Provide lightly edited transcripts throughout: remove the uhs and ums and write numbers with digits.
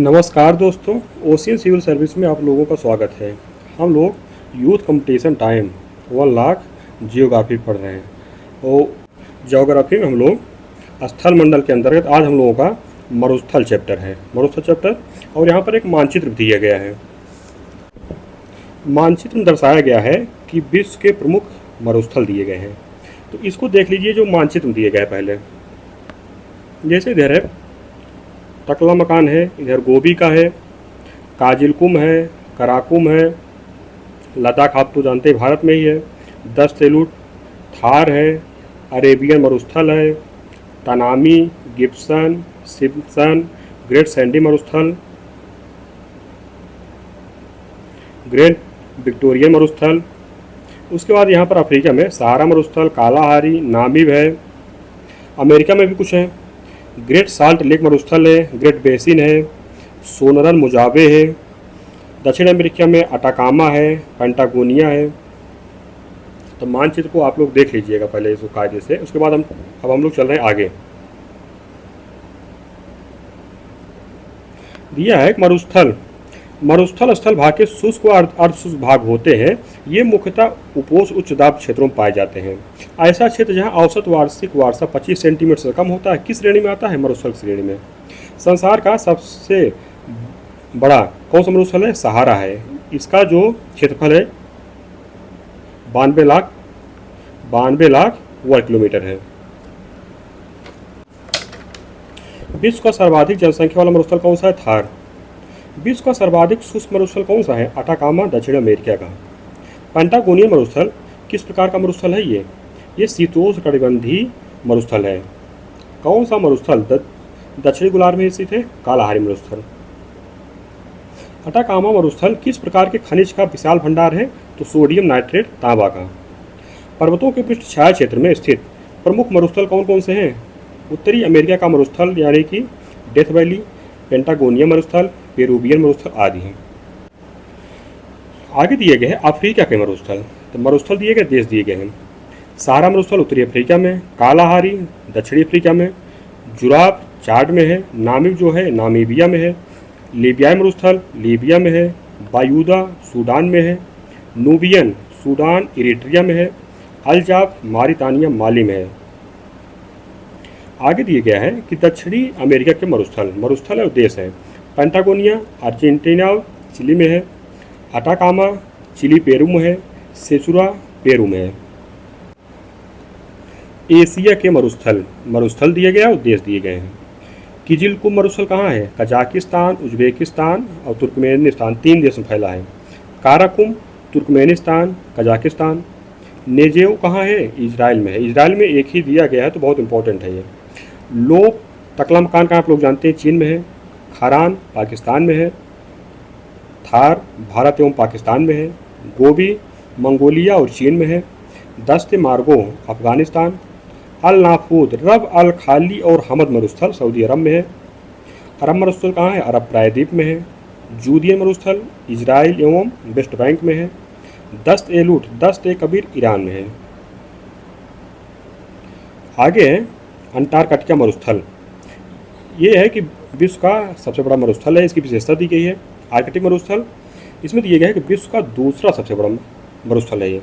नमस्कार दोस्तों, ocean civil service में आप लोगों का स्वागत है। हम लोग youth competition time 1 lakh geography पढ़ रहे हैं और जियोग्राफी में हम लोग स्थल मंडल के अंतर्गत आज हम लोगों का मरुस्थल चैप्टर है। मरुस्थल चैप्टर और यहाँ पर एक मानचित्र दिया गया है। मानचित्र में दर्शाया गया है कि विश्व के प्रमुख मरुस्थल दिए गए हैं। तो इसको देख लीजिए जो मानचित्र में दिए गए पहले। जैसे इधर है तकलामकान है, इधर गोबी का है, काजिलकुम है, कराकुम है, लद्दाख आप तो जानते हैं भारत में ही है, दस्तएलुट, थार है, अरेबियन मरुस्थल है, Tanami, Gibson, Simpson, great Sandy मरुस्थल, ग्रेट विक्टोरियन मरुस्थल। उसके बाद यहाँ पर अफ्रीका में सहारा मरुस्थल, कालाहारी, नामीब है। अमेरिका में भी कुछ है, ग्रेट साल्ट लेक मरुस्थल है, ग्रेट बेसिन है, सोनरन मुजावे है। दक्षिण अमेरिका में अटाकामा है, पेंटागोनिया है। तो मानचित्र को आप लोग देख लीजिएगा पहले इसको कायदे से। उसके बाद हम लोग चल रहे हैं आगे। दिया है मरुस्थल। मरुस्थल स्थल भाग के शुष्क व अर्धशुष्क भाग होते हैं। ये मुख्यतः उपोष्ण उच्च दाब क्षेत्रों में पाए जाते हैं। ऐसा क्षेत्र जहां औसत वार्षिक वर्षा 25 सेंटीमीटर से कम होता है किस श्रेणी में आता है? मरुस्थल श्रेणी में। संसार का सबसे बड़ा कौन सा मरुस्थल है? सहारा है। इसका जो क्षेत्रफल है 92 लाख वर्ग किलोमीटर है। विश्व का सर्वाधिक जनसंख्या वाला मरुस्थल कौन सा है? थार। विश्व का सर्वाधिक शुष्क मरुस्थल कौन सा है? अटाकामा, दक्षिण अमेरिका का। पेंटागोनियन मरुस्थल किस प्रकार का मरुस्थल है? ये शीतोष्णकटिबंधीय मरुस्थल है। कौन सा मरुस्थल दक्षिणी गोलार्ध में स्थित है? कालाहारी मरुस्थल। अटाकामा मरुस्थल किस प्रकार के खनिज का विशाल भंडार है? तो सोडियम नाइट्रेट, तांबा का। पर्वतों के पृष्ठ छाया क्षेत्र में स्थित प्रमुख मरुस्थल कौन कौन से हैं? उत्तरी अमेरिका का मरुस्थल यानी कि डेथ वैली, पेंटागोनियन मरुस्थल, पेरुवियन मरुस्थल आदि हैं। आगे दिए गए हैं अफ्रीका के मरुस्थल। तो मरुस्थल दिए गए, देश दिए गए हैं। सहारा मरुस्थल उत्तरी अफ्रीका में, कालाहारी दक्षिणी अफ्रीका में, जुराब चाड में है, नामीब जो है नामीबिया में है, लीबियाई मरुस्थल लीबिया में है, बायूदा सूडान में है, नूबियन सूडान इरिट्रिया में है, अलजाब मारितानिया माली में है। आगे दिए गया है कि दक्षिणी अमेरिका के मरुस्थल और देश है। पेंटागोनिया अर्जेंटीना और चिली में है, अटाकामा चिली पेरू में है, सेचुरा पेरू में है। एशिया के मरुस्थल दिए गए और देश दिए गए हैं। किजिलकुम मरुस्थल कहाँ है? कजाकिस्तान, उज्बेकिस्तान और तुर्कमेनिस्तान, 3 देश में फैला है। Karakum Turkmenistan, Kazakhstan. नेजेव कहाँ है? इजराइल में है। इजराइल में एक ही दिया गया है तो बहुत इंपॉर्टेंट है ये। लोक तकलामकान का आप लोग जानते हैं चीन में है। खारान पाकिस्तान में है। थार भारत एवं पाकिस्तान में है। गोबी मंगोलिया और चीन में है। दस्त मार्गो अफगानिस्तान। अल नाफूद, रब अल खाली और हमद मरुस्थल सऊदी अरब में है। अरब मरुस्थल कहाँ है? अरब प्रायद्वीप में है। जूदियन मरुस्थल इजराइल एवं वेस्ट बैंक में है। दस्त एलूट दस्त ए कबीर ईरान में है। आगे है अंटार्कटिका मरुस्थल। ये है कि विश्व का सबसे बड़ा मरुस्थल है। इसकी विशेषता दी गई है। आर्कटिक मरुस्थल इसमें दिया गया है कि विश्व का दूसरा सबसे बड़ा मरुस्थल है ये।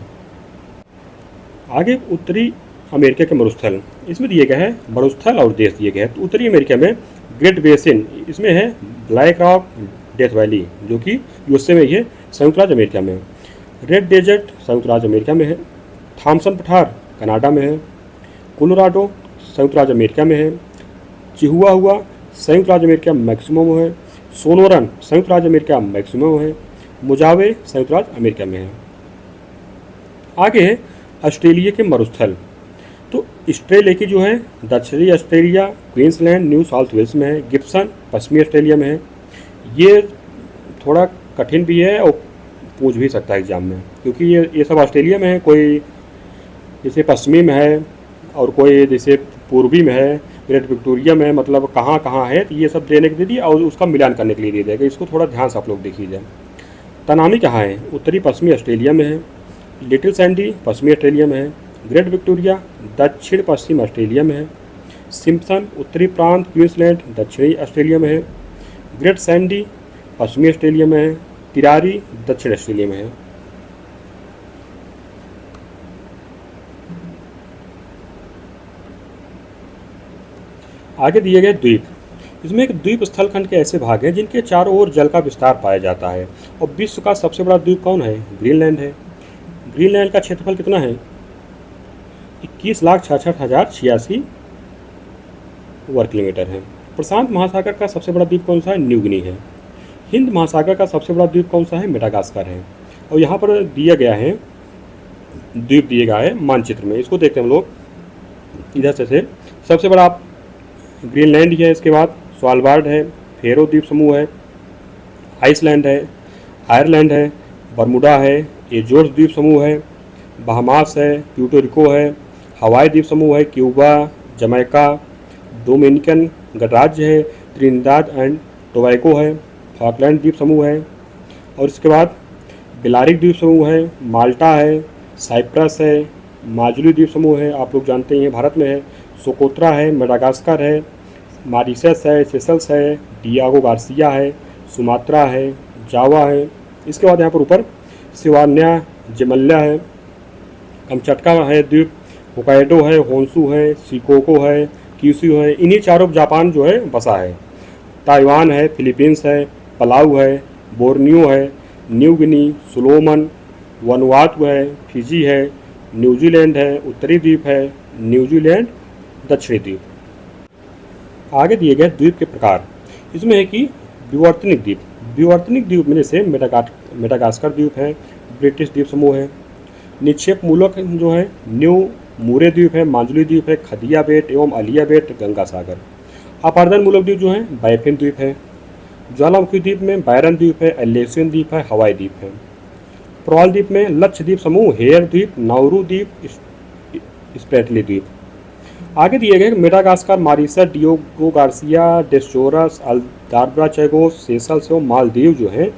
आगे उत्तरी अमेरिका के मरुस्थल, इसमें दिए गए हैं मरुस्थल और देश दिए गए हैं। तो उत्तरी अमेरिका में ग्रेट बेसिन, इसमें है ब्लैक रॉक डेथ वैली जो कि यूएसए में ही है, संयुक्त राज्य अमेरिका में। रेड डेजर्ट संयुक्त राज्य अमेरिका में है। थॉम्सन पठार कनाडा में है। कोलोराडो संयुक्त राज्य अमेरिका में है। चिहुआहुआ संयुक्त राज्य अमेरिका मैक्सिमम है। सोनोरन संयुक्त राज्य अमेरिका मैक्सिमम है। मुजावे संयुक्त राज्य अमेरिका में है। आगे है ऑस्ट्रेलिया के मरुस्थल। तो ऑस्ट्रेलिया की जो है दक्षिणी Australia, Queensland, New South Wales में है। गिब्सन पश्चिमी ऑस्ट्रेलिया में है। ये थोड़ा कठिन भी है और पूछ भी सकता है एग्जाम में, क्योंकि ये सब ऑस्ट्रेलिया में है। कोई जैसे पश्चिमी में है और कोई जैसे पूर्वी में है, ग्रेट विक्टोरिया में, मतलब कहाँ कहाँ है, तो ये सब देने के दे दिया और उसका मिलान करने के लिए दे देगा। इसको थोड़ा ध्यान से आप लोग देखिए। तनामी कहाँ है? उत्तरी पश्चिमी ऑस्ट्रेलिया में है। लिटिल सैंडी पश्चिमी ऑस्ट्रेलिया में है। ग्रेट विक्टोरिया दक्षिण पश्चिम ऑस्ट्रेलिया में है। सिम्पसन उत्तरी प्रांत क्वींसलैंड दक्षिणी ऑस्ट्रेलिया में है। ग्रेट सैंडी पश्चिमी ऑस्ट्रेलिया में है। तिरारी दक्षिण ऑस्ट्रेलिया में है। आगे दिए गए द्वीप। इसमें एक द्वीप स्थल खंड के ऐसे भाग हैं जिनके चारों ओर जल का विस्तार पाया जाता है। और विश्व का सबसे बड़ा द्वीप कौन है? ग्रीनलैंड है। ग्रीनलैंड का क्षेत्रफल कितना है? 21,66,086 वर्ग किलोमीटर है। प्रशांत महासागर का सबसे बड़ा द्वीप कौन सा है? न्यू गिनी है। हिंद महासागर का सबसे बड़ा द्वीप कौन सा है? मेडागास्कर है। और यहाँ पर दिया गया है द्वीप दिए गया है मानचित्र में, इसको देखते हैं हम लोग इधर से। सबसे बड़ा ग्रीनलैंड ही है, इसके बाद स्वालबार्ड है, फेरो द्वीप समूह है, आइसलैंड है, आयरलैंड है, बरमुडा है, एजोर्स द्वीप समूह है, बहामास है, प्यूर्टो रिको है, हवाई द्वीप समूह है, क्यूबा, जमैका, डोमिनिकन गणराज्य है, त्रिनिदाद एंड टोबैगो है, फॉकलैंड द्वीप समूह है। और इसके बाद बेलारिक द्वीप समूह है, माल्टा है, साइप्रस है, माजुली द्वीप समूह है, आप लोग जानते ही हैं भारत में है, सोकोत्रा है, मेडागास्कर है, मॉरिशस है, सेशल्स है, डियागो गार्सिया है, सुमात्रा है, जावा है। इसके बाद यहाँ पर ऊपर सिवान्या, जमल्या है, कमचटका है द्वीप, होकाइडो है, होन्शु है, शिकोको है, क्यूशू है। इन्हीं चारों जापान जो है बसा है। ताइवान है, फिलीपींस है, पलाऊ है, बोर्नियो है, न्यू गिनी, सोलोमन, वनुआतु है, फिजी है, न्यूजीलैंड है, उत्तरी द्वीप है, न्यूजीलैंड, दक्षिणी द्वीप। आगे दिए गए द्वीप के प्रकार। इसमें है कि विवर्तनिक द्वीप। विवर्तनिक द्वीप में से मेडागास्कर द्वीप है, ब्रिटिश द्वीप समूह है। निक्षेप मूलक जो है न्यू मूरे द्वीप है, माजुली द्वीप है, खदिया बेट एवं अलिया बेट, गंगा सागर। अपर्दन मूलक द्वीप जो है बायफिन द्वीप है। ज्वालामुखी द्वीप में बैरन द्वीप है, एलेसियन द्वीप है, हवाई द्वीप है। प्रवाल द्वीप में लक्षद्वीप समूह, हेयर द्वीप, नाउरू द्वीप, स्प्रेटली द्वीप। आगे दिए गए मेडागास्कर, मॉरिशस, डियागो गार्सिया, डेस्टोरस, अल्दाब्रा चैगोस, सेशल्स एवं मालदीव जो हैं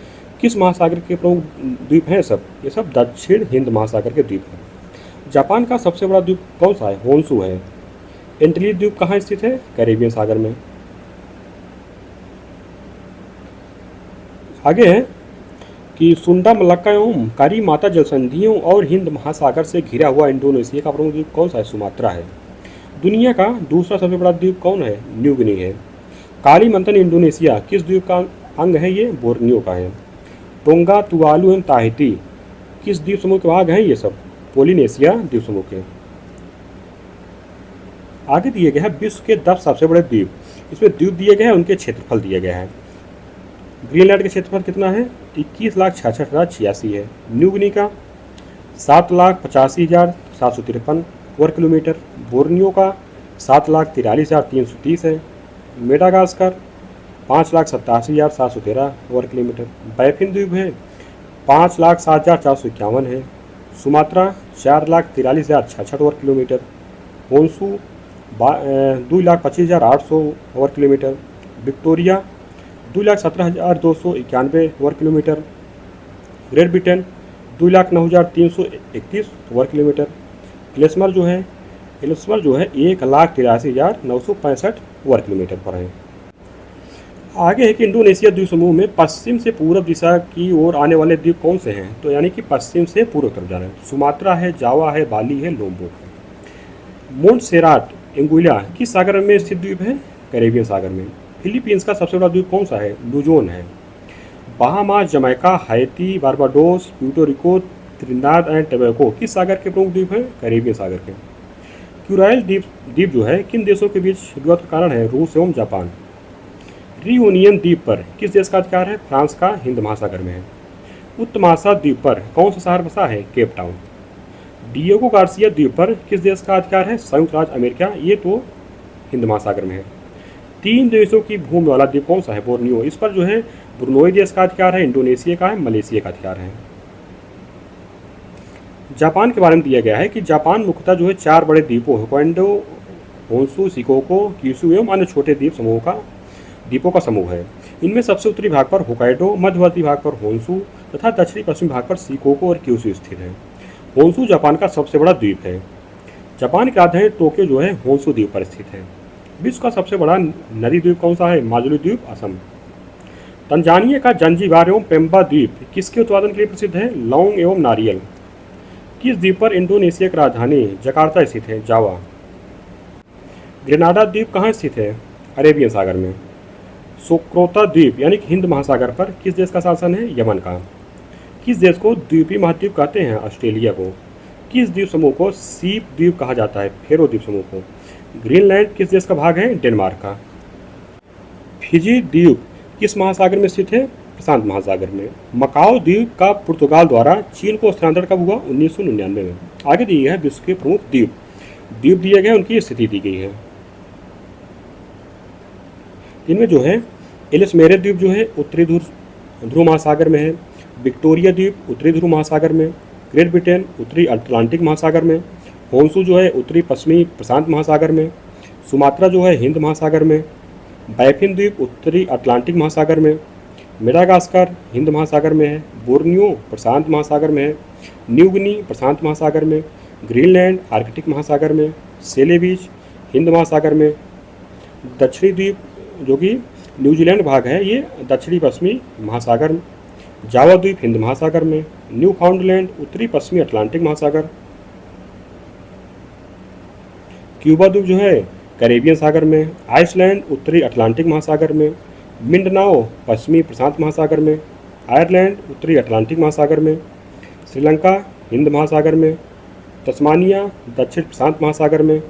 किस महासागर के प्रमुख द्वीप हैं? ये सब दक्षिण हिंद महासागर के द्वीप हैं। जापान का सबसे बड़ा द्वीप कौन सा है? होन्शु है। एंटीली द्वीप कहाँ स्थित है? कैरेबियन सागर में। आगे है कि सुंडा मलक्का एवं कारी माता जलसंधियों और हिंद महासागर से घिरा हुआ इंडोनेशिया का प्रमुख द्वीप कौन सा है? सुमात्रा है। दुनिया का दूसरा सबसे बड़ा द्वीप कौन है? न्यू गिनी है। काली मंथन इंडोनेशिया किस द्वीप का अंग है? ये बोर्नियो का है। टोंगा, तुवालू एवं ताहिती किस द्वीप समूह के भाग हैं? ये सब पोलिनेशिया द्वीप समूह के। आगे दिए गए हैं विश्व के 10 सबसे बड़े द्वीप। इसमें द्वीप दिए गए हैं, उनके क्षेत्रफल दिए गए हैं। ग्रीनलैंड का क्षेत्रफल कितना है? 21,66,086 है। न्यू गिनी का 7,85,753 वर्ग किलोमीटर। बोर्नियो का 7,43,330 है। मेडागास्कर 5,87,713 वर्ग किलोमीटर। बायफिन द्वीप है 5,07,451 है। सुमात्रा 4,43,066 वर्ग किलोमीटर। होन्शु 2,25,800 वर्ग किलोमीटर। विक्टोरिया 2,17,291 वर्ग किलोमीटर। ग्रेट ब्रिटेन 2,09,331 वर्ग किलोमीटर। एल्समर जो है 1,83,965 वर्ग किलोमीटर पर है। आगे है कि इंडोनेशिया द्वीप समूह में पश्चिम से पूर्व दिशा की ओर आने वाले द्वीप कौन से हैं? तो यानी कि पश्चिम से पूर्व तरफ जा रहे हैं। सुमात्रा है, जावा है, बाली है, लोम्बोक है। मोंटसेराट एंगुइला किस सागर में स्थित द्वीप है? कैरेबियन सागर में। फिलीपींस का सबसे बड़ा द्वीप कौन सा है? लुजोन है। Bahamas, Jamaica, Haiti, Barbados, Puerto Rico, Trinidad and Tobago किस सागर के प्रमुख द्वीप हैं? कैरेबियन सागर के। क्यूराइल द्वीप जो है किन देशों के बीच विवाद का कारण है? रूस एवं जापान। रियूनियन द्वीप पर किस देश का अधिकार है? फ्रांस का हिंद महासागर में है। उत्तमासा द्वीप पर कौन सा शहर बसा है? Cape Town. डियागो गार्सिया द्वीप पर किस देश का अधिकार है? संयुक्त राज्य अमेरिका, ये तो हिंद महासागर में है। 3 देशों की भूमि वाला द्वीप कौन सा है? बोर्नियो। इस पर जो है ब्रुनोई देश का अधिकार है, इंडोनेशिया का है, मलेशिया का अधिकार है। जापान के बारे में दिया गया है कि जापान मुख्यतः जो है 4 बड़े द्वीपों होक्काइडो, होन्शु, शिकोको, क्यूशू एवं अन्य छोटे द्वीपों का समूह है। इनमें सबसे उत्तरी भाग पर होक्काइडो, मध्यवर्ती भाग पर होन्शु तथा दक्षिणी पश्चिमी भाग पर शिकोको और क्यूशू स्थित है। होन्शु जापान का सबसे बड़ा द्वीप है। जापान की राजधानी टोक्यो जो है होन्शु द्वीप पर स्थित है। विश्व का सबसे बड़ा नदी द्वीप कौन सा है? माजुली द्वीप, असम। तंजानिया का जंजीबार एवं पेम्बा द्वीप किसके उत्पादन के लिए प्रसिद्ध है? लौंग एवं नारियल। किस द्वीप पर इंडोनेशिया की राजधानी जकार्ता स्थित है? जावा। ग्रेनाडा द्वीप कहाँ स्थित है? अरेबियन सागर में। सोक्रोता द्वीप यानी कि हिंद महासागर पर किस देश का शासन है? यमन का। किस देश को द्वीपीय महाद्वीप कहते हैं? ऑस्ट्रेलिया को। किस द्वीप समूह को सीप द्वीप कहा जाता है? फेरो द्वीप समूह को। ग्रीनलैंड किस देश का भाग है? डेनमार्क का। फिजी द्वीप किस महासागर में स्थित है? प्रशांत महासागर में। मकाओ द्वीप का पुर्तगाल द्वारा चीन को हस्तांतरण कब हुआ? 1999 में। आगे दी है विश्व के प्रमुख द्वीप। द्वीप दिए गए, उनकी स्थिति दी गई है। इनमें जो है एलिसमेरे द्वीप जो है उत्तरी ध्रुव महासागर में है। विक्टोरिया द्वीप उत्तरी ध्रुव महासागर में। ग्रेट ब्रिटेन उत्तरी अटलांटिक महासागर में। होन्शु जो है उत्तरी पश्चिमी प्रशांत महासागर में। सुमात्रा जो है हिंद महासागर में। बैफिन द्वीप उत्तरी अटलांटिक महासागर में। मेडागास्कर हिंद महासागर में है। बोर्नियो प्रशांत महासागर में है। न्यू गिनी प्रशांत महासागर में। ग्रीनलैंड आर्कटिक महासागर में। सेलेबीच हिंद महासागर में। दक्षिणी द्वीप जो कि न्यूजीलैंड भाग है, ये दक्षिणी पश्चिमी महासागर में। जावा द्वीप हिंद महासागर में। न्यू फाउंडलैंड उत्तरी पश्चिमी अटलांटिक महासागर। क्यूबा द्वीप जो है कैरेबियन सागर में। आइसलैंड उत्तरी अटलांटिक महासागर में। मिंडनाओ पश्चिमी प्रशांत महासागर में। आयरलैंड उत्तरी अटलांटिक महासागर में। श्रीलंका हिंद महासागर में। तस्मानिया दक्षिण प्रशांत महासागर में।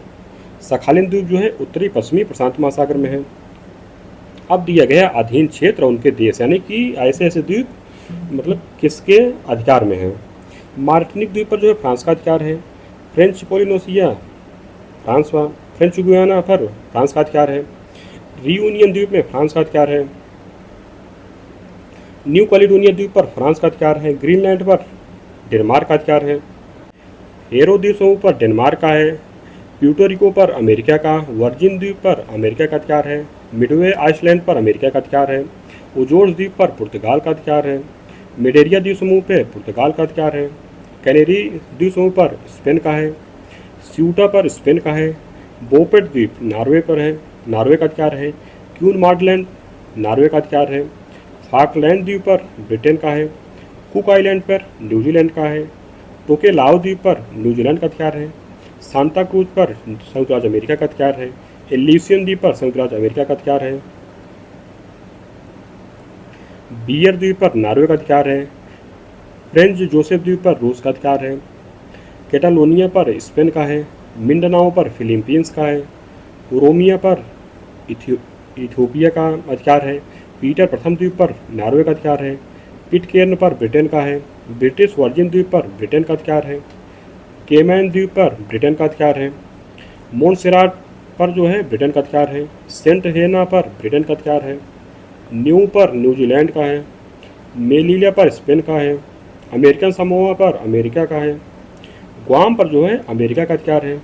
सखालिन द्वीप जो है उत्तरी पश्चिमी प्रशांत महासागर में है। अब दिया गया अधीन क्षेत्र और उनके देश, यानी कि ऐसे ऐसे द्वीप मतलब किसके अधिकार में है। मार्टिनिक द्वीप पर जो है फ्रांस का अधिकार है। फ्रेंच पोलिनेशिया फ्रांस व फ्रेंच गुयाना पर फ्रांस का अधिकार है। रियूनियन द्वीप में फ्रांस का अधिकार है। न्यू कैलिडोनिया द्वीप पर फ्रांस का अधिकार है। ग्रीनलैंड पर डेनमार्क का अधिकार है। फेरो द्वीप समूह पर डेनमार्क का है। प्यूर्टोरिको पर अमेरिका का। वर्जिन द्वीप पर अमेरिका का अधिकार है। मिडवे आइसलैंड पर अमेरिका का अधिकार है। उजोर्स द्वीप पर पुर्तगाल का अधिकार है। मेडेरिया द्वीप समूह पर पुर्तगाल का अधिकार है। कैनेरी द्वीप समूह पर स्पेन का है। स्यूटा पर स्पेन का है। बोपेट द्वीप नॉर्वे पर है, नॉर्वे का अधिकार है। क्यून मार्डलैंड नॉर्वे का अधिकार है। फाकलैंड द्वीप पर ब्रिटेन का है। कुक आइलैंड पर न्यूजीलैंड का है। टोकेलाओ द्वीप पर न्यूजीलैंड का अधिकार है। सांता क्रूज पर संयुक्त राज्य अमेरिका का अधिकार है। एलिसियन द्वीप पर संयुक्त राज्य अमेरिका का अधिकार है। बियर द्वीप पर नॉर्वे का अधिकार है। फ्रेंच जोसेफ द्वीप पर रूस का अधिकार है। कैटालोनिया पर स्पेन का है। मिंडनाओ पर फिलीपींस का है। उरोमिया पर इथियोपिया का अधिकार है। पीटर प्रथम द्वीप पर नॉर्वे का अधिकार है। पिटकेर्न पर ब्रिटेन का है। ब्रिटिश वर्जिन द्वीप पर ब्रिटेन का अधिकार है। केमैन द्वीप पर ब्रिटेन का अधिकार है। मोन्सेराट पर जो है ब्रिटेन का अधिकार है। सेंट हेलेना पर ब्रिटेन का अधिकार है। न्यू पर न्यूजीलैंड का है। मेलिला पर स्पेन का है। अमेरिकन समोआ पर अमेरिका का है। ग्वाम पर जो है अमेरिका का अधिकार है।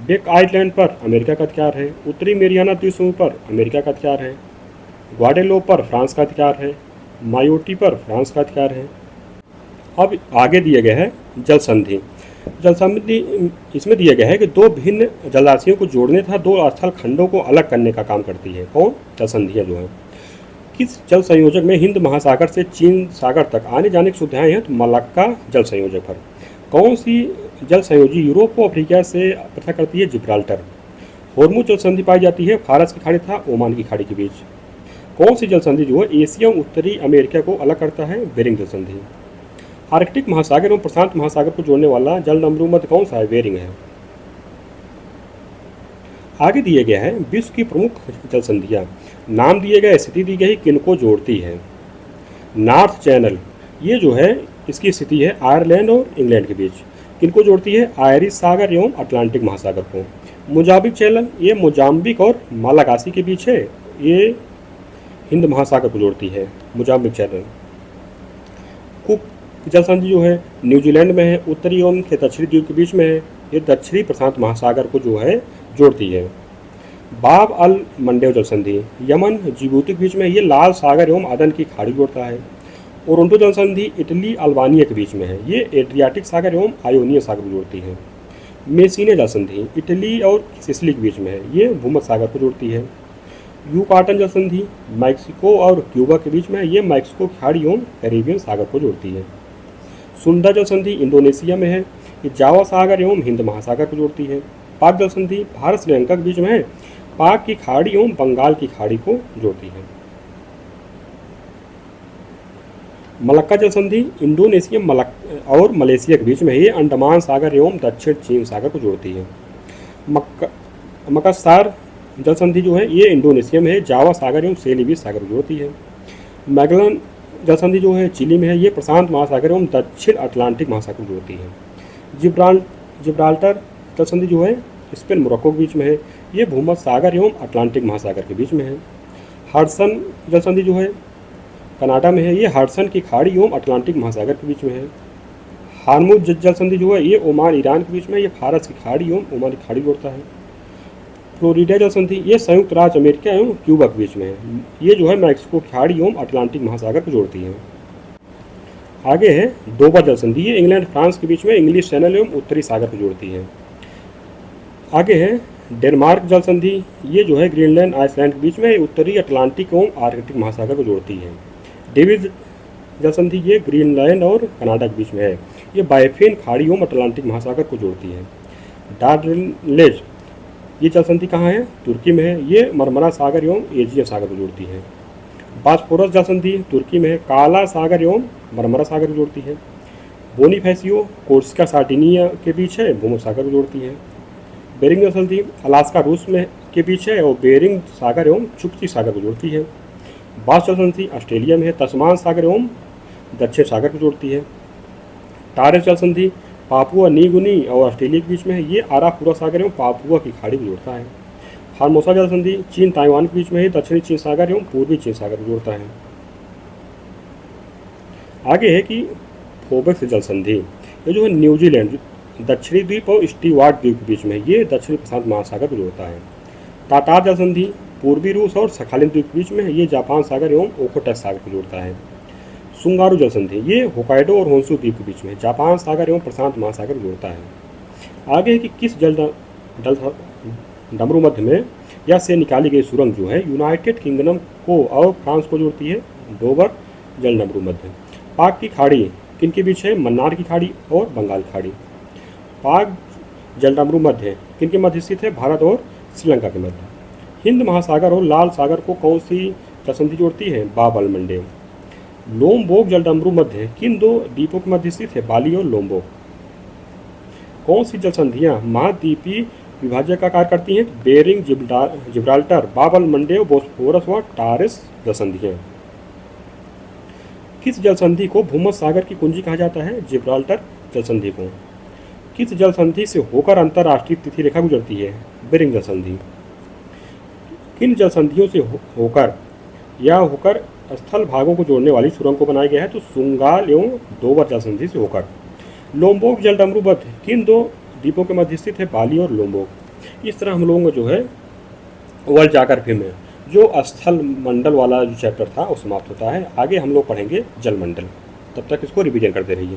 बेक आइलैंड पर अमेरिका का अधिकार है। उत्तरी मेरियाना द्वीप समूह पर अमेरिका का अधिकार है। ग्वाडेलोप पर फ्रांस का अधिकार है। मायोटी पर फ्रांस का अधिकार है। अब आगे दिया गया है जल संधि। जल संधि इसमें दिया गया है कि दो भिन्न जलाशयों को जोड़ने तथा दो स्थल खंडों को अलग करने का काम करती है। कौन? जल संधियाँ जो है। किस जल संयोजक में हिंद महासागर से चीन सागर तक आने जाने की सुविधाएं हैं? तो मलक्का जल संयोजक पर। कौन सी जल संयोजी यूरोप को अफ्रीका से पृथक करती है? जिब्राल्टर। होर्मुज जल संधि पाई जाती है फारस की खाड़ी तथा ओमान की खाड़ी के बीच। कौन सी जल संधि जो है एशिया और उत्तरी अमेरिका को अलग करता है? बेरिंग जल संधि। आर्कटिक महासागर एवं प्रशांत महासागर को जोड़ने वाला जल नमरूमध्य कौन सा है? बेरिंग है। आगे दिए गया है विश्व की प्रमुख जल संधियाँ। नाम दिए गए, स्थिति दी गई, किनको जोड़ती है? नॉर्थ चैनल ये जो है इसकी स्थिति है आयरलैंड और इंग्लैंड के बीच। किनको जोड़ती है? आयरिश सागर एवं अटलांटिक महासागर को। मोजाम्बिक चैनल ये मोजाम्बिक और मालागासी के बीच है, ये हिंद महासागर को जोड़ती है मोजाम्बिक चैनल। कुक जल संधि जो है न्यूजीलैंड में है, उत्तरी एवं दक्षिणी द्वीप के बीच में है, ये दक्षिणी प्रशांत महासागर को जो है जोड़ती है। बाब अल मंडेव जल संधि यमन जिबूती के बीच में, ये लाल सागर एवं अदन की खाड़ी जोड़ता है। ओरोंटो जल संधि इटली अल्बानिया के बीच में है, ये एड्रियाटिक सागर एवं आयोनियन सागर को जोड़ती है। मेसीने जल संधि इटली और सिसिली के बीच में है, ये भूमध्य सागर को जोड़ती है। युकाटन जल संधि मैक्सिको और क्यूबा के बीच में है, ये मैक्सिको की खाड़ी एवं कैरिबियन सागर को जोड़ती है। सुंदा जल संधि इंडोनेशिया में है, ये जावा सागर एवं हिंद महासागर को जोड़ती है। पाक जल संधि भारत श्रीलंका के बीच में है, पाक की खाड़ी एवं बंगाल की खाड़ी को जोड़ती है। मलक्का जल संधि इंडोनेशिया और मलेशिया के बीच में है, ये अंडमान सागर एवं दक्षिण चीन सागर को जोड़ती है। मकास्सार जल संधि जो है ये इंडोनेशिया में है, जावा सागर एवं सेलिबीस सागर को जोड़ती है। मैगलन जल संधि जो है चिली में है, ये प्रशांत महासागर एवं दक्षिण अटलांटिक महासागर को जोड़ती है। जिब्राल्टर जल संधि जो है स्पेन मोरक्को के बीच में है, ये भूमध्य सागर एवं अटलांटिक महासागर के बीच में है। हडसन जल संधि जो है कनाडा में है, ये हडसन की खाड़ी एवं अटलांटिक महासागर के बीच में है। हार्मुज जल संधि जो है ये ओमान ईरान के बीच में, ये फारस की खाड़ी एवं ओमान की खाड़ी जोड़ता है। फ्लोरिडा जल संधि ये संयुक्त राज्य अमेरिका एवं क्यूबा के बीच में है, ये जो है मैक्सिको की खाड़ी एवं अटलांटिक महासागर को जोड़ती है। आगे है डोवर जल संधि, ये इंग्लैंड फ्रांस के बीच में इंग्लिश चैनल एवं उत्तरी सागर को जोड़ती है। आगे है डेनमार्क जल संधि, ये जो है ग्रीनलैंड आइसलैंड के बीच में उत्तरी अटलांटिक एवं आर्कटिक महासागर को जोड़ती है। डेविड जल संधि ये ग्रीनलैंड और कनाडा के बीच में है, ये बायफिन खाड़ी एवं अटलांटिक महासागर को जोड़ती है। डार्डेनलेज ये जल संधि कहाँ है? तुर्की में है, ये मरमरा सागर एवं एजियन सागर को जोड़ती है। बॉस्फोरस जल संधि तुर्की में है, काला सागर एवं मरमरा सागर को जोड़ती है। बोनीफेसियो कोर्सिका सार्डिनिया के बीच है, भूमध्य सागर को जोड़ती है। बेरिंग जल संधि अलास्का रूस में के बीच है और बेरिंग सागर एवं चुक्ची सागर को जोड़ती है। बास जल संधि ऑस्ट्रेलिया में है, तस्मान सागर एवं दक्षिण सागर को जोड़ती है। टारेस जल संधि पापुआ न्यू गिनी और ऑस्ट्रेलिया के बीच में है, ये आरापुरा सागर एवं पापुआ की खाड़ी को जोड़ता है। फार्मोसा जल संधि चीन ताइवान के बीच में है, दक्षिणी चीन सागर एवं पूर्वी चीन सागर को जोड़ता है। आगे है कि फोबेक्स जल संधि, ये जो है न्यूजीलैंड दक्षिणी द्वीप और स्टीवार्ट द्वीप के बीच में, ये दक्षिणी प्रशांत महासागर को जोड़ता है। तातार जल संधि पूर्वी रूस और सखालिन द्वीप के बीच में है, ये जापान सागर एवं ओखोटक सागर को जोड़ता है। सुंगारू जल संधि ये होकाइडो और होंसू द्वीप के बीच में जापान सागर एवं प्रशांत महासागर जोड़ता है। आगे है कि किस जल डमरू मध्य में या से निकाली गई सुरंग जो है यूनाइटेड किंगडम को और फ्रांस को जोड़ती है? डोवर जल डमरू मध्य। पाक की खाड़ी किन के बीच है? मन्नार की खाड़ी और बंगाल की खाड़ी। पाक जल डमरू मध्य किन के मध्य स्थित है? भारत और श्रीलंका के मध्य। हिंद महासागर और लाल सागर को कौन सी जल संधि जोड़ती है? बाब मंडे। लोमबोक जलडमरू मध्य किन दो द्वीपों के मध्य स्थित है? बाली और लोमबोक। कौन सी जल संधियां महाद्वीपीय विभाजक का कार्य करती हैं? बेरिंग जिब्राल्टर बाब मंडे बोस्फोरस व टारेस जल संधियां। किस जल संधि को भूमध्य सागर की कुंजी कहा जाता है? जिब्राल्टर जल संधि को। किस जल संधि से होकर अंतर्राष्ट्रीय तिथि रेखा गुजरती है? बेरिंग जल संधि। किन जल संधियों से होकर या होकर स्थल भागों को जोड़ने वाली सुरंग को बनाया गया है? तो सुंगाल एवं डोवर जल संधि से होकर। लोमबोक जल डमरू मध्य किन दो द्वीपों के मध्य स्थित है? बाली और लोमबोक। इस तरह हम लोगों को जो है वर्ल्ड ज्योग्राफी में जो स्थल मंडल वाला जो चैप्टर था वो समाप्त होता है। आगे हम लोग पढ़ेंगे जल मंडल, तब तक इसको रिवीजन करते रहिए।